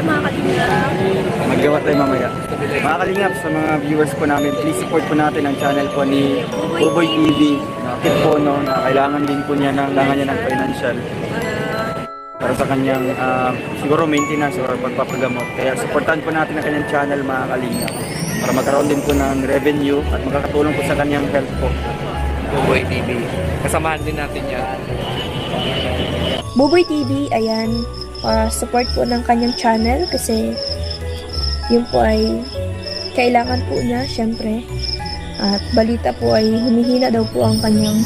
mga kalingap. Magawa tayo mamaya. Mga kalingap, sa mga viewers po namin, please support po natin ang channel po ni Buboy TV. Nakit po no, na kailangan din po niya ng financial para sa kanyang siguro maintenance or pagpapagamot. Kaya supportan po natin ang kanyang channel mga kalingap para magkaroon din po ng revenue at makakatulong po sa kanyang health po. Buboy TV. Kasamahan din natin yan. Buboy TV, ayan, support po ng kanyang channel kasi yun po ay kailangan po niya, syempre. At balita po ay humihina daw po ang kanyang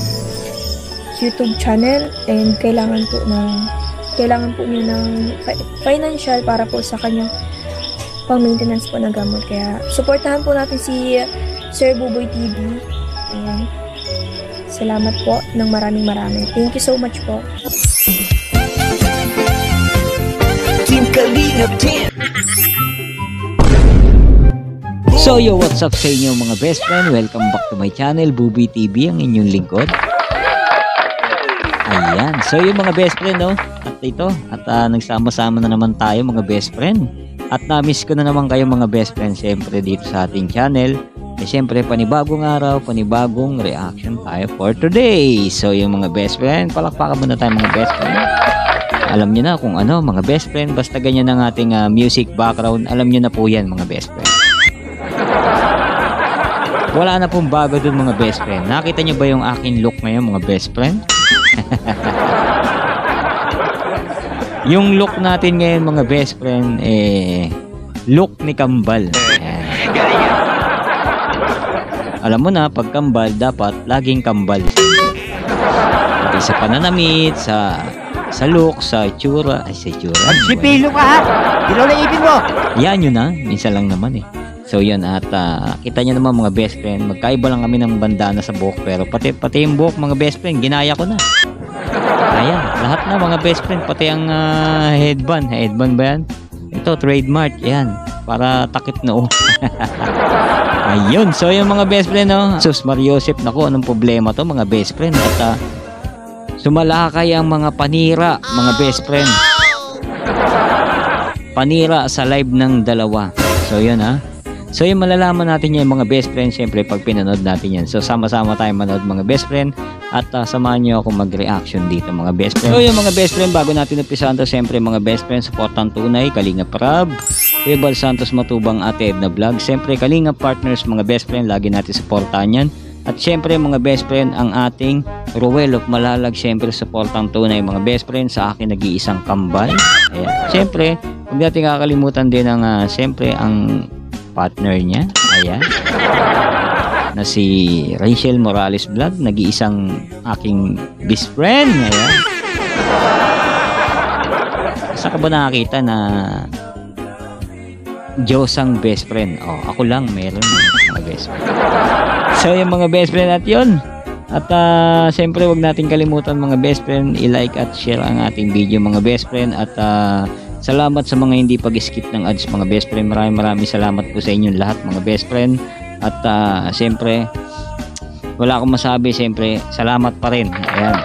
YouTube channel and kailangan po niya ng financial para po sa kanyang pang-maintenance po ng gamot. Kaya supportahan po natin si Sir Buboy TV. Ayan. Salamat po ng maraming. Thank you so much po. Team Kalingap Team. So yo, what's up sa inyo mga best friend? Welcome back to my channel, Buboy TV, ang inyong lingkod. Ayan, so yung mga best friend, no? At ito, nagsama-sama na naman tayo mga best friend. At na-miss ko na naman kayo mga best friend, siyempre dito sa ating channel. Siyempre, panibagong araw, panibagong reaction tayo for today. So yung mga best friend, palakpakan muna tayo mga best friend. Alam nyo na kung ano mga best friend, basta ganyan ang ating music background, alam nyo na po yan mga best friend. Wala na pong bago dun mga best friend. Nakita nyo ba yung aking look ngayon mga best friend? Yung look natin ngayon mga best friend, look ni Kambal. Alam mo na, pag kambal, dapat laging kambal. Pati sa pananamit, sa look, sa itsura. Ay, sa itsura. Magsipilo ka ha! Ilaw na ipin mo! Yan yun ha, minsan lang naman eh. So yun, at kita nyo naman mga best friend, magkaiba lang kami ng bandana sa buhok, pero pati yung buhok mga best friend, ginaya ko na. Ayan, lahat na mga best friend, pati ang headband ba yan? Ito, trademark, yan, para takip na Ayun, so yung mga best friend, no? Sus Mariosep, naku, anong problema to mga best friend? At sumalakay ang mga panira, mga best friend. Panira sa live ng dalawa. So yun ha. So yung malalaman natin yan mga best friend, syempre pag pinanood natin yan. So sama-sama tayo manood mga best friend. At samahan nyo ako mag-reaction dito mga best friend. So yung mga best friend, bago natin umpisahan to, syempre mga best friend, supportan tunay, Kalingap Rab, Ebal Santos Matubang, Ate Edna Vlog. Syempre Kalingap Partners mga best friend, lagi natin supportan yan. At syempre mga best friend, ang ating Ruel of Malalag, syempre supportan tunay mga best friend, sa akin nag-iisang kambal. Ayan. Syempre, huwag natin kakalimutan din ang syempre ang partner niya. Ayan. Na si Rachel Morales Vlog, nag-iisang aking best friend. Ayan. Saan ka ba nakakita na Diyosang best friend? Oh, ako lang meron mga best friend. So yung mga best friend at yun. At siyempre wag natin kalimutan mga best friend, i-like at share ang ating video mga best friend. At salamat sa mga hindi pag-skip ng ads mga best friend. Maraming salamat po sa inyong lahat mga best friend. At siyempre wala akong masabi, siyempre salamat pa rin. Ayan.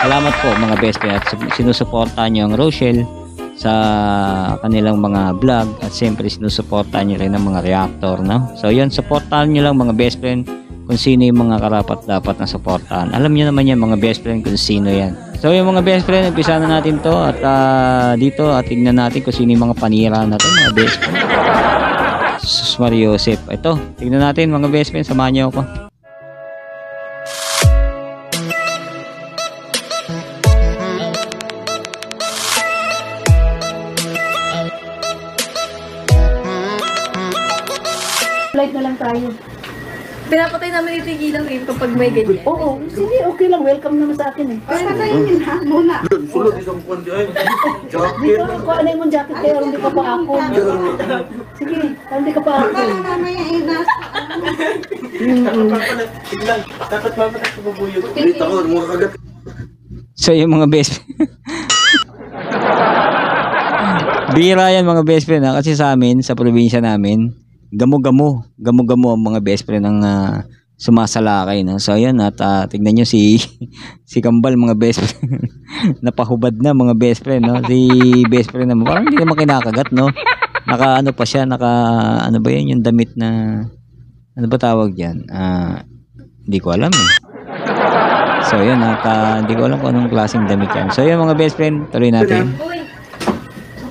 Salamat po mga best friend. At sinusuportahan nyo ang Rochelle sa kanilang mga vlog. At siyempre sinusuportahan nyo rin ang mga reactor, no? So yun, supportahan nyo lang mga best friend kung sino yung mga karapat dapat na supportahan. Alam nyo naman yan mga best friend kung sino yan. So yung mga best friend, umpisa na natin to. At dito, tignan natin kung sino yung mga panira na to mga best friend. Sus Mariosep. Ito, tignan natin mga best friend, samahan nyo ako. Live na lang tayo. Pinapatay namin ito yung ilaw eh kapag may ganyan. Oo, sige, okay lang. Welcome naman sa akin eh. Patayin yun ha, muna. Sulod isang kundi ay. Dito, kung ano yung jacket kayo, hindi ka pa ako. Sige, hindi ka pa ako. Mamaya inas. Dapat mamatay sa babuyo. Dito ako, mga kagat. So yung mga best bira yan mga best friend ha? Kasi sa amin, sa probinsya namin, gamo-gamo ang mga best friend ng sumasalakay, no? So ayan, at tignan nyo si si Kambal, mga best friend. Napahubad na, mga best friend, no? Si best friend naman parang hindi naman kinakagat, no? Naka ano pa siya, naka ano ba yun, yung damit na ano ba tawag diyan? Hindi ko alam eh. So ayan, at hindi ko alam kung anong klaseng damit yan. So ayan, mga best friend, tuloy natin.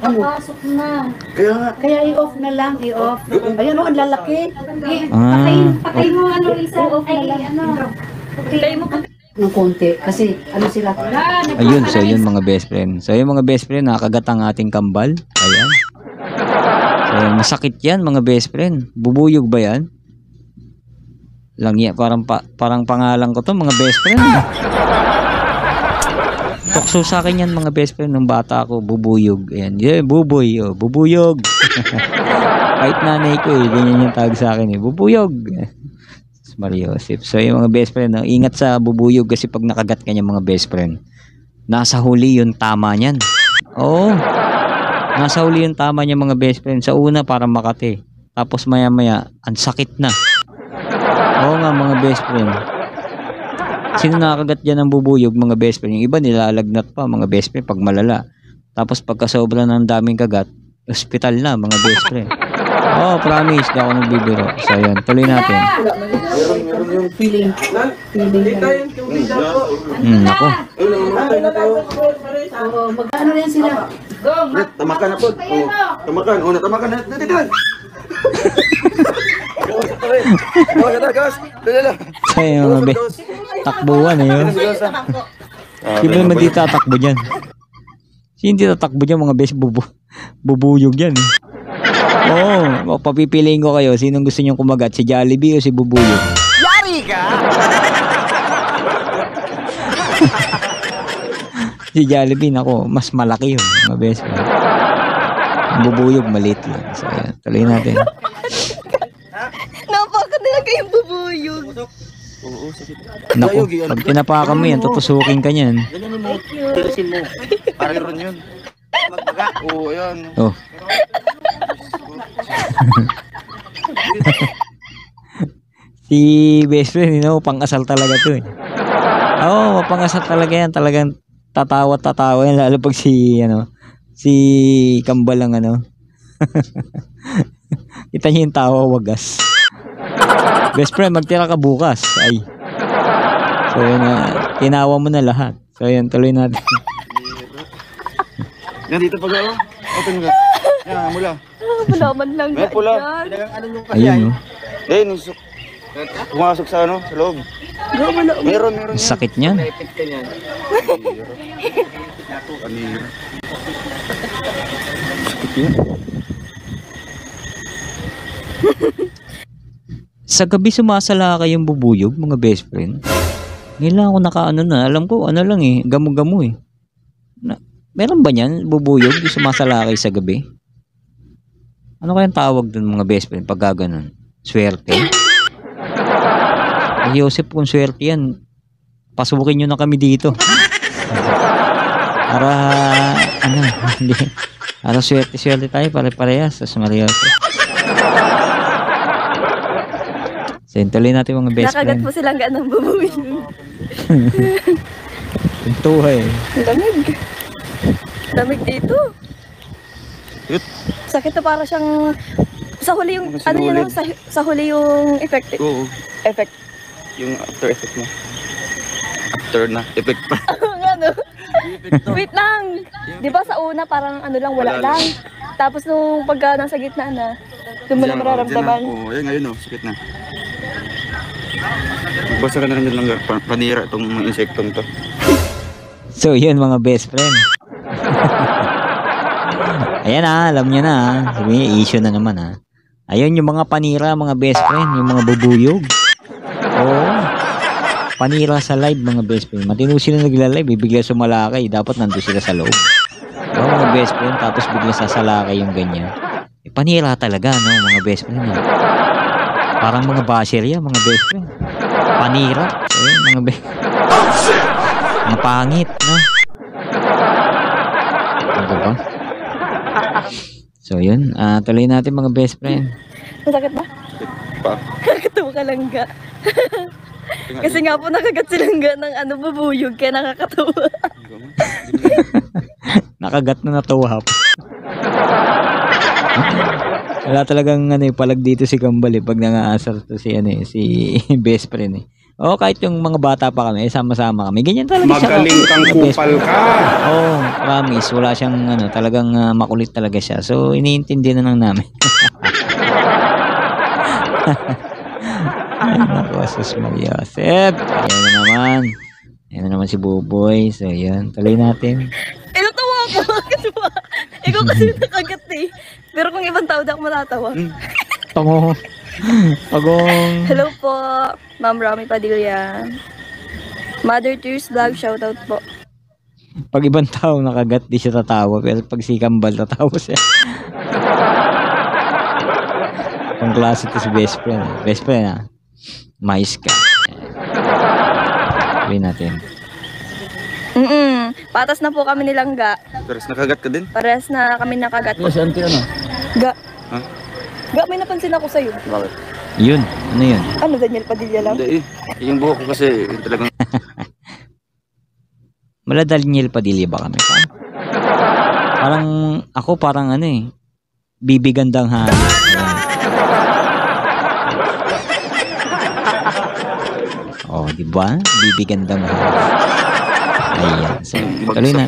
Pasok na. Kaya nga. Kaya i-off na lang, i-off. Ayun o, ang lalaki. Patay mo ano isa. Ay, ano. Patay mo Ng konti. Kasi ano sila. Ayun, so yun mga best friend. So yun mga best friend, nakagat ang ating kambal. Ayan. So masakit yan mga best friend. Bubuyog ba yan? Lang yan, parang pangalan ko to mga best friend. Tukso sa akin yan mga best friend nung bata ako, bubuyog. Ayan, yeah, buboy, oh, bubuyog. Kahit nanay ko eh, ganyan yung tawag sa akin eh, bubuyog. Mariosip. So yung mga best friend, no, ingat sa bubuyog kasi pag nakagat ka niya mga best friend, nasa huli yung tama niyan. Oo. Nasa huli yung tama niya mga best friend. Sa una parang Makati. Tapos maya maya, ang sakit na. Oo nga mga best friend. Sino nakakagat dyan ng bubuyog mga best friend? Yung iba nilalagnat pa mga best friend pag malala. Tapos pagka sobra ng daming kagat, hospital na mga best friend. Oh, promise, di ako nagbibiro. So yan, tuloy natin. Feeling. Ako. Oo, mag-ano yan sila. Tamakan na po. Tamakan. Una, tamakan na. Dito. So yan mga best. Takbuhan eh yun. Sino naman di tatakbo dyan? Sino di tatakbo dyan mga best bubuyog yan eh. Oo, papipiliin ko kayo. Sinong gusto nyong kumagat? Si Jollibee o si Bubuyog? Yari ka! Si Jollibee, nako, mas malaki yun. Mga best friend. Bubuyog, maliit lang. So, yan. Tuloy natin. Napaka talaga yung bubuyog. Oo, sakit. Naku, pag tinapakan mo yan, tutusukin ka niyan. Ganyan mo. Tirasin mo. Parang ron yun. Magbaga. Oo, yan. Oh. Si best friend, you know, pang-asal talaga to eh. Oo, pang-asal talaga yan. Talagang tatawa yan. Lalo pag si Kambal ang ano. Kita niyo yung tawa wagas. Best friend, magtira ka bukas. Ay. So yun na, tinawa mo na lahat. So yun, tuloy natin. Yan, dito pag ako. Open ka. Yan, mula. Wala man lang May pula. Ayun, no? Eh, pumasok sa ano, sa loob. Meron. Ang sakit niyan. Panira. Sakit yun. Sa gabi sumasalakay yung bubuyog, mga best friend. Ngayon lang ako nakaano na. Alam ko, ano lang eh, gamo-gamo eh. Meron ba niyan, bubuyog, yung sumasalakay sa gabi? Ano kayang tawag dun mga best friend pag gaganon? Swerte? Ay, Joseph, kung swerte yan, pasukin nyo na kami dito. Para, ano, hindi. Para swerte tayo, pare-parehas. Tapos Mariosep. So, tuloy natin mga best friend. Nakagat mo silang ganang bubuyog. Tuntuha eh. Lamig. Lamig dito. Sakit na para siyang sa huli yung ano yun, sa huli yung effect. Oo. Effect. Yung after effect mo. After na, effect pa. Ano? Wait lang. 'Di ba sa una parang ano lang wala lang. Tapos nung pagka nasa gitna na, doon mo na mararamdaman. Oo, ayun ngayon oh, sakit na. Magbasa ka na rin lang panira itong mga insektong to. So, yun mga best friend. Ayan alam nyo na sabi issue na naman Ayun yung mga panira mga best friend, yung mga bubuyog. Oo. Panira sa live mga best friend. Matino sila nagla-live, bigla sumalakay. Dapat nandun sila sa loob. Oo mga best friend, tapos bigla sasalakay yung ganyan. Panira talaga no mga best friend. Parang mga basherya mga best friend. Panira. Ayun mga best Ang pangit no. Ano ba? So yun, tuloy natin mga best friend. Masakit ba? Pa. Kakatawa ka lang ga. Kasi nga po nakagat silang ng bubuyog kaya nakakatawa. Nakagat na natuwa pa. Wala talagang palag dito si Kambal pag nangaasar to si si best friend O kahit yung mga bata pa kami, sama-sama kami. Ganyan talaga siya. Magaling kang kupal ka. Oh, promise. Wala siyang talagang makulit talaga siya. So iniintindi na lang namin. Naku, Sus Maria. Sep. Ayan na naman. Ayan na naman si Buboy. So yan, tuloy natin. Natawa ko kasi ikaw kasi nakagat Pero kung ibang tao, di ako matatawa. Pagong. Hello po, Ma'am Rami Padilla. Mother Tears Vlog, shoutout po. Pag ibang tao nakagat, di siya tatawa. Pero pag si Kambal, tatawa siya. Pang klase to si best friend. Best friend Mais ka. Sabihin natin. Patas na po kami nilangga. Pero nakagat ka din? Parehas na kami nakagat. Si auntie Ga. Ha? Ga, may napansin ako sa'yo. Bakit? Yun. Ano yun? Ano, Daniel Padilla lang? Hindi yung buhok ko kasi talagang... Mala Daniel Padilla ba kami? Parang, ako parang bibigandang ha. Oh, di ba? Bibigandang ha. Ayan. So, tuloy na.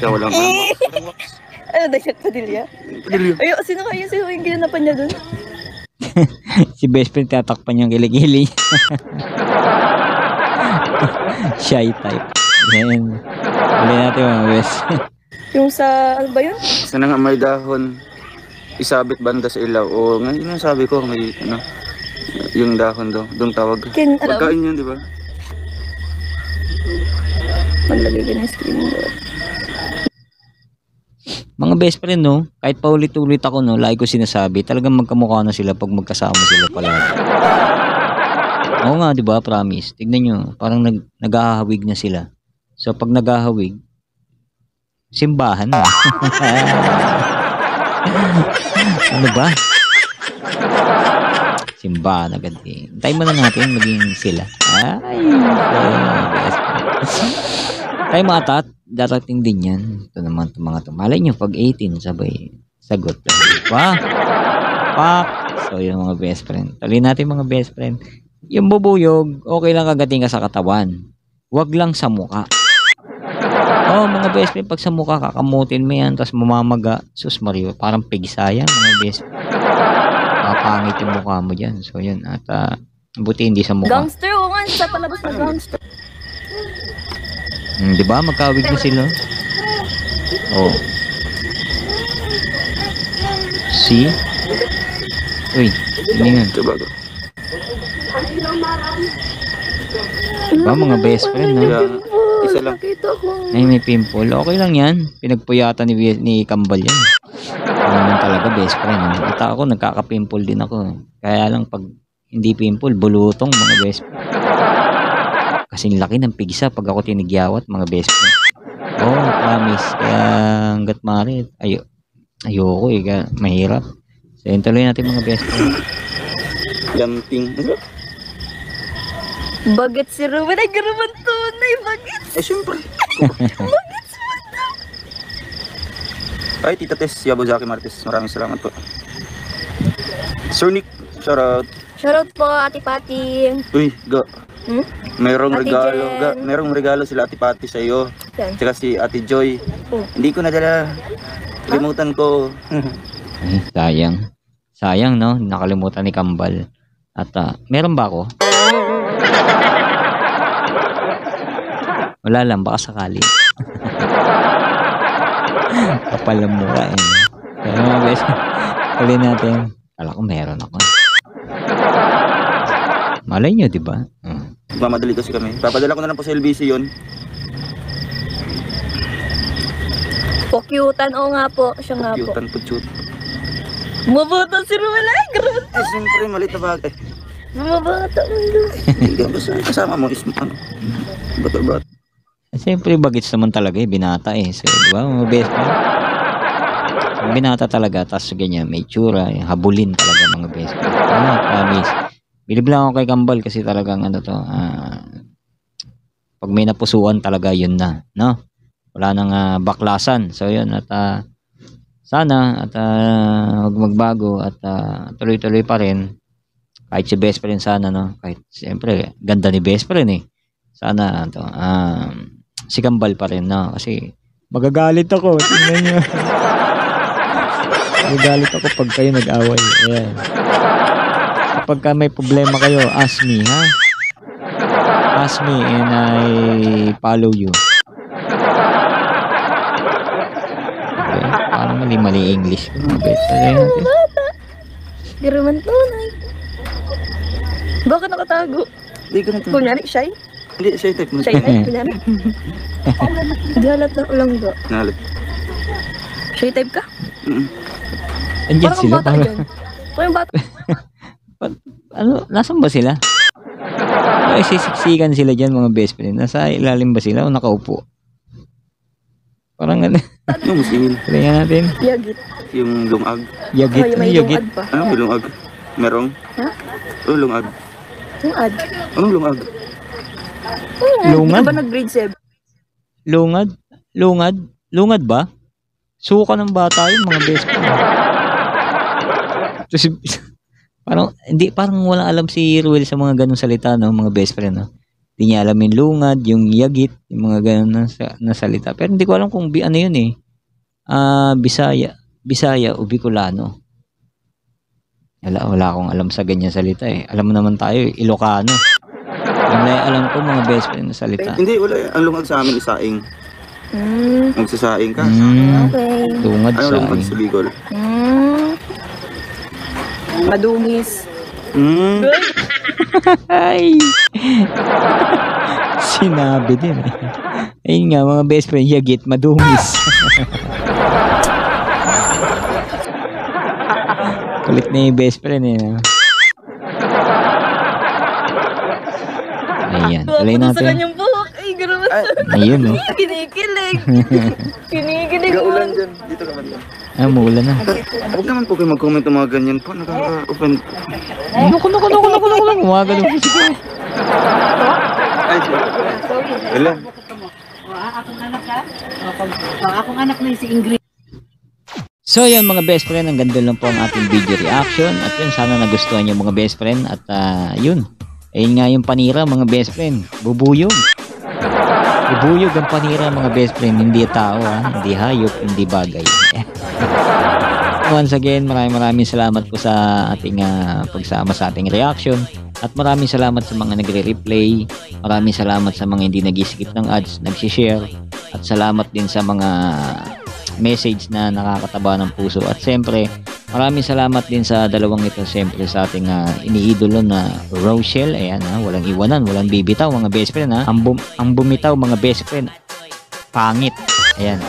Ano, Daniel Padilla? Ay, sino yung ginanapan niya dun? Si best friend tatakpan niyang kilikili. Shy type. Ayan. Tuloy natin mga best. Yung sa, ano ba yun? Sana nga may dahon, isabit banda sa ilaw. O ngayon yung sabi ko, may yung dahon doon tawag. Pagkain yun, di ba? Maglagay ka ng screen doon. Mga best friend, kahit paulit-ulit ako, lagi ko sinasabi, talagang magkamukha na sila pag magkasama sila palagi. Oo nga, di ba? Promise. Tignan nyo, parang naghahawig na sila. So, pag naghahawig, simbahan na. Ano ba? Simbahan agad eh. Hintayin mo na natin maging sila. Ay, best friend. Tayo mga darating din yan. Ito naman itong mga malay nyo, pag 18, sabay, sagot. Diba? Pak! So, yung mga best friend. Tuloy natin mga best friend. Yung bubuyog, okay lang kagating ka sa katawan. Huwag lang sa muka. Oh, mga best friend, pag sa muka, kakamutin mo yan, tapos mamamaga. Sus Mario, parang pigsaya, mga best friend. Kapangit yung mukha mo dyan. So, yun. At, buti hindi sa muka. Gangster, o nga, sa palabas na gangster. Di ba? Magkawig na sila. Oh. See? Uy, hindi nga. Diba mga best friend, no? Isa lang. Ay, may pimple. Okay lang yan. Pinagpuyatan ni Kambal yan. Ano naman talaga best friend, no? At ako, nagkaka-pimple din ako. Kaya lang pag hindi pimple, bulutong mga best friend. Kasing laki ng pigsa pag ako tinigyawat mga best friend. Oh, promise. Kaya hanggat maaari, ayoko mahirap. So yun, tuloy natin mga best friend. Lamping. Bagets si Ruben. Ay, garaman tunay. Bagets. Siyempre. Bagets mo daw. Ay, Tita Tess, Yabuzaki Martes. Maraming salamat po. Sir Nick, shoutout. Shoutout po, Ate Pati. Uy, Ga. Merong Ate regalo, Jen. merong regalo sila Ate Pati sa iyo. Yan. Tsaka si Ate Joy. Oh. Hindi ko nadala. Kalimutan ko. Ay, sayang. Sayang, no? Nakalimutan ni Kambal. At, meron ba ako? Wala lang, baka sakali. Kapal ang mukha eh. Pero mga best, tuloy natin. Kala ko meron ako. Malay nyo, di ba? Mamadali kasi kami. Papadala ko na lang po sa LBC yun. Pokyutan, o nga po. Siya nga po. Pukyutan po, shoot. Bumabata si Ruben. Ay, garaman. Siyempre, malit na bagay. Bumabata man doon. Hindi ka basta kasama mo is bato-bato. Siyempre, bagets naman talaga eh. Binata eh. So, di ba? Mga best friend. Binata talaga. Tapos ganyan, may tsura. Habulin talaga mga best friend. Promise. Bilib lang ako kay Kambal kasi talagang ano to, pag may napusuan talaga yun na, no? Wala nang baklasan. So yun, at sana at huwag magbago at tuloy-tuloy pa rin. Kahit si best friend sana, no? Kahit siyempre ganda ni best friend eh. Sana to, si Kambal pa rin, no? Kasi magagalit ako, tingnan niyo. Magagalit ako pag kayo nag-away. Ayan. Kapag may problema kayo, ask me, ha? Ask me and I follow you. Okay. Parang mali-mali English ko. Pero man tunay. Bakit nakatago? Hindi ka na to. Kunyari, shy? Hindi, shy type mo. Shy type, kunyari. Galat na ulang ga. Nalit. Shy type ka? Andiyan Parang sila. bata Parang, dyan. Parang bata. ano, nasan ba sila? Ay, sisiksikan sila dyan mga best friend. Nasa ilalim ba sila o nakaupo? Parang ano. Yung musingin. Tingnan natin. Yagit. Yung lungag. Yagit. Ay, Ano may yagit? lungad pa. Ano may lungag? Merong? Ha? Oh, lungag. Lungad. Anong lungag? Lungad? Di ba nag-grade 7? Lungad? Lungad? Lungad ba? Suka ng bata yun mga best friend. Tapos, parang wala alam si Ruel sa mga ganung salita, no, mga best friend, no. Hindi niya alam yung lungad, yung yagit, yung mga ganun na salita. Pero hindi ko alam kung ano yun eh. Bisaya o Bicolano. Wala akong alam sa ganyan salita eh. Alam mo naman tayo, Ilocano. Yung alam ko mga best friend na salita. Hindi, wala. Ang lungag sa amin isaing. Magsasaing ka. Okay. Lungad Ano sa lungag sa Bicol? Madungis. Ay! Sinabi din eh. Ayun nga mga best friend, yagit, madungis. Kulit na yung best friend eh. No? Ayan, tuloy Sa natin. kanyang buhok. Ay, gano'n. Ayun no. Kinikilig. Kinikilig Gaulan man. dyan. Dito ka ba dyan? Mula na. Huwag naman po kayo mag-comment ng mga ganyan po. Nakaka-offend. Naku. Umagano po si Kuya. Ay, wala. Akong anak na si Ingrid. So yun mga best friend, ang ganda lang po ang ating video reaction. At yun, sana nagustuhan yung mga best friend. At yun, ayun nga yung panira mga best friend. Bubuyog. Bubuyog ang panira mga best friend. Hindi tao ha, hindi hayop, hindi bagay. Once again, maraming salamat po sa ating pagsama sa ating reaction. At maraming salamat sa mga nagre-replay. Maraming salamat sa mga hindi nag-skip ng ads, nag-share. At salamat din sa mga message na nakakataba ng puso. At siyempre, maraming salamat din sa dalawang ito. Siyempre sa ating iniidolo na Rochelle. Ayan walang iwanan, walang bibitaw mga best friend ha. Ang bumitaw mga best friend, pangit. Ayan.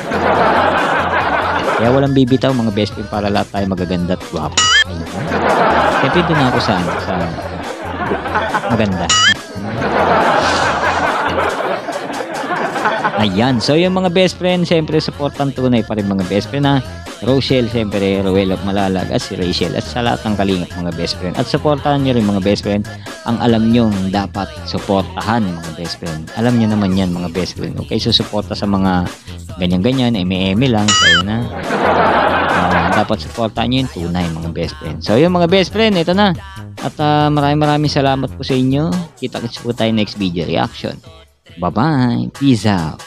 Kaya walang bibitaw mga best friend para lahat tayo magaganda at guwapo. Siyempre doon ako sa maganda. Ayan, so yung mga best friend, siyempre supportan tunay pa rin mga best friend ha. Rochelle, siyempre Roel of Malalag at si Rachel at sa lahat ng kalingap mga best friend. At supportahan nyo rin mga best friend ang alam nyo dapat supportahan mga best friend. Alam nyo naman yan mga best friend. Okay, so suporta sa mga ganyan-ganyan, eme-eme lang. So yun na. Dapat supportahan nyo yung tunay mga best friend. So yung mga best friend, ito na. At maraming salamat po sa inyo. Kita-kits po tayo next video reaction. Bye-bye. Peace out.